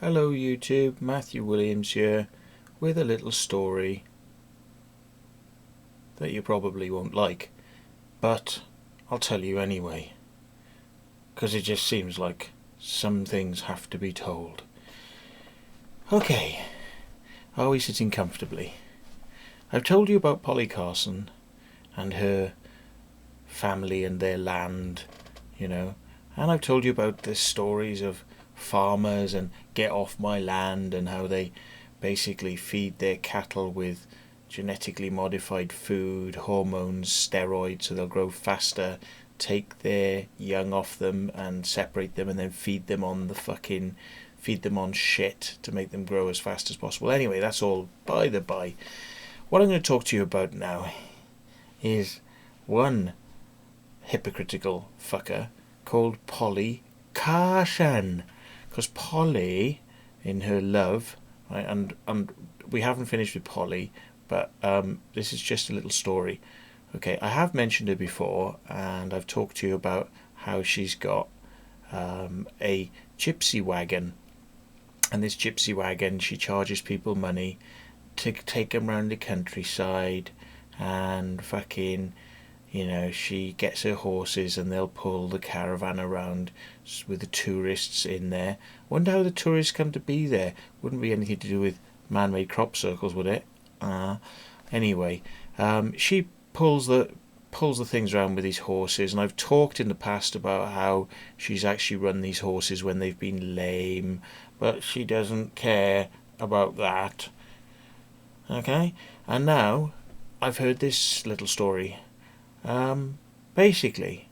Hello YouTube, Matthew Williams here with a little story that you probably won't like, but I'll tell you anyway, because it just seems like some things have to be told. Okay, are we sitting comfortably? I've told you about Polly Carson and her family and their land, and I've told you about the stories of farmers and get off my land and how they basically feed their cattle with genetically modified food, hormones, steroids so they'll grow faster, take their young off them and separate them and then feed them on shit to make them grow as fast as possible. Anyway, that's all by the by. What I'm going to talk to you about now is one hypocritical fucker called Polly Carson. Because Polly, in her love, right, and we haven't finished with Polly, but this is just a little story. Okay, I have mentioned her before, and I've talked to you about how she's got a gypsy wagon, and this gypsy wagon, she charges people money to take them around the countryside, and fucking, she gets her horses and they'll pull the caravan around with the tourists in there. Wonder how the tourists come to be there. Wouldn't be anything to do with man-made crop circles, would it? Anyway, she pulls the things around with these horses, and I've talked in the past about how she's actually run these horses when they've been lame, but she doesn't care about that. Okay, and now I've heard this little story. Basically,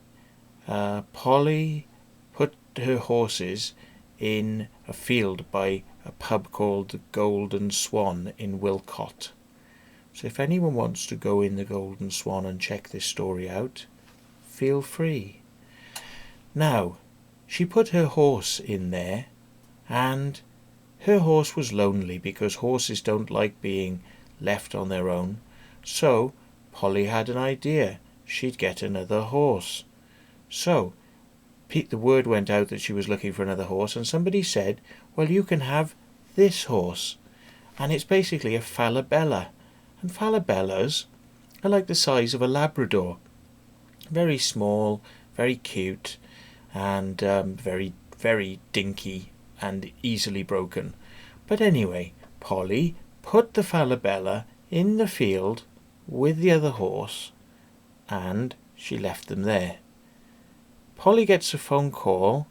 Polly put her horses in a field by a pub called the Golden Swan in Wilcott. So if anyone wants to go in the Golden Swan and check this story out, feel free. Now, she put her horse in there, and her horse was lonely because horses don't like being left on their own. So Polly had an idea. She'd get another horse. So the word went out that she was looking for another horse, and somebody said, well, you can have this horse. And it's basically a falabella. And falabellas are like the size of a Labrador. Very small, very cute, and very, very dinky and easily broken. But anyway, Polly put the falabella in the field with the other horse, and she left them there. Polly gets a phone call,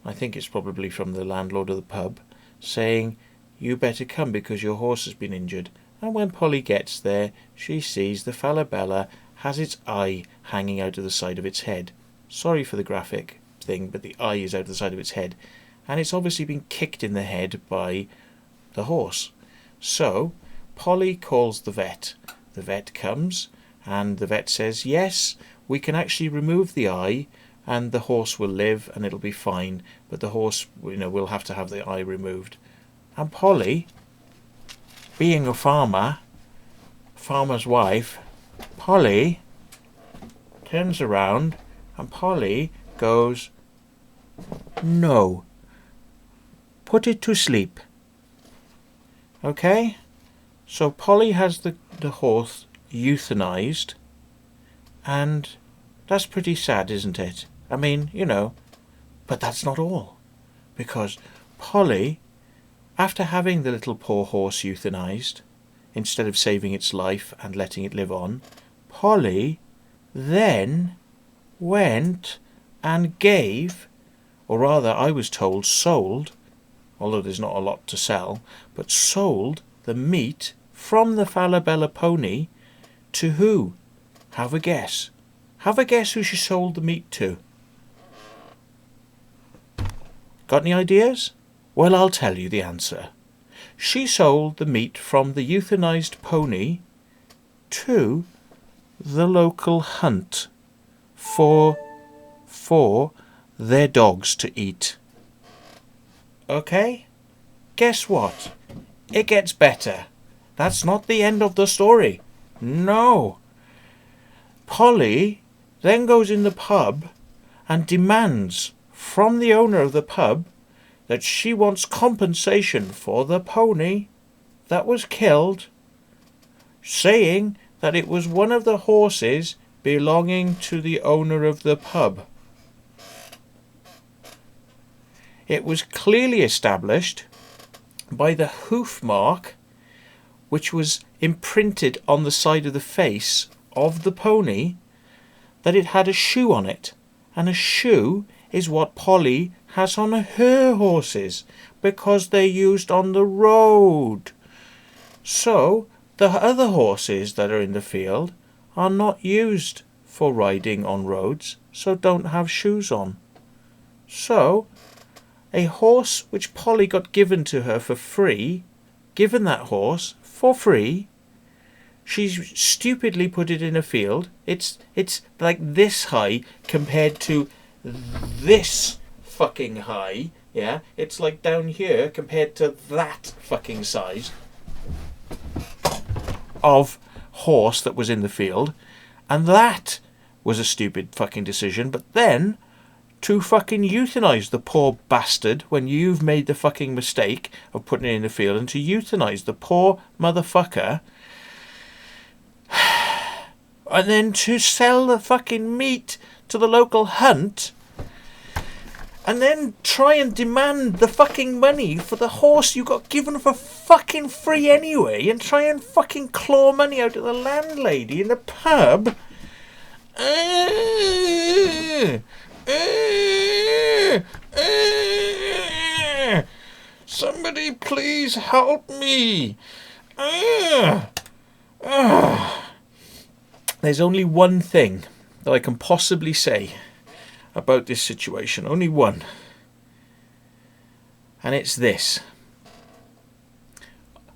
I think it's probably from the landlord of the pub, saying, you better come because your horse has been injured. And when Polly gets there, she sees the falabella has its eye hanging out of the side of its head. Sorry for the graphic thing, but the eye is out of the side of its head. And it's obviously been kicked in the head by the horse. So Polly calls the vet. The vet comes, and the vet says, yes, we can actually remove the eye and the horse will live and it'll be fine, but the horse, will have to have the eye removed. And Polly, being a farmer's wife, Polly turns around and Polly goes, no, put it to sleep. Okay? So Polly has the horse euthanized, and that's pretty sad, isn't it? I mean, but that's not all, because Polly, after having the little poor horse euthanized, instead of saving its life and letting it live on, Polly then went and gave, or rather I was told sold, although there's not a lot to sell, but sold the meat from the falabella pony to who? Have a guess. Have a guess who she sold the meat to. Got any ideas? Well, I'll tell you the answer. She sold the meat from the euthanized pony to the local hunt for their dogs to eat. Okay? Guess what? It gets better. That's not the end of the story. No. Polly then goes in the pub and demands from the owner of the pub that she wants compensation for the pony that was killed, saying that it was one of the horses belonging to the owner of the pub. It was clearly established by the hoof mark, which was imprinted on the side of the face of the pony, that it had a shoe on it, and a shoe is what Polly has on her horses because they're used on the road. So the other horses that are in the field are not used for riding on roads, so don't have shoes on. So a horse which Polly got given to her for free, given that horse for free, she stupidly put it in a field. It's like this high compared to this fucking high. Yeah, it's like down here compared to that fucking size of horse that was in the field. And that was a stupid fucking decision. But then to fucking euthanize the poor bastard when you've made the fucking mistake of putting it in the field, and to euthanize the poor motherfucker, and then to sell the fucking meat to the local hunt, and then try and demand the fucking money for the horse you got given for fucking free anyway, and try and fucking claw money out of the landlady in the pub. Somebody please help me. There's only one thing that I can possibly say about this situation. Only one. And it's this.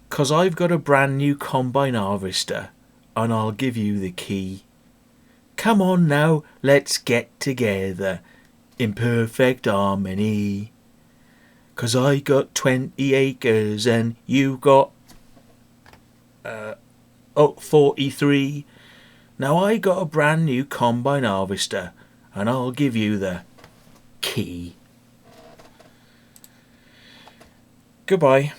'Cause I've got a brand new combine harvester, and I'll give you the key. Come on now, let's get together in perfect harmony. 'Cause I got 20 acres and you got 43. Now I got a brand new combine harvester, and I'll give you the key. Goodbye.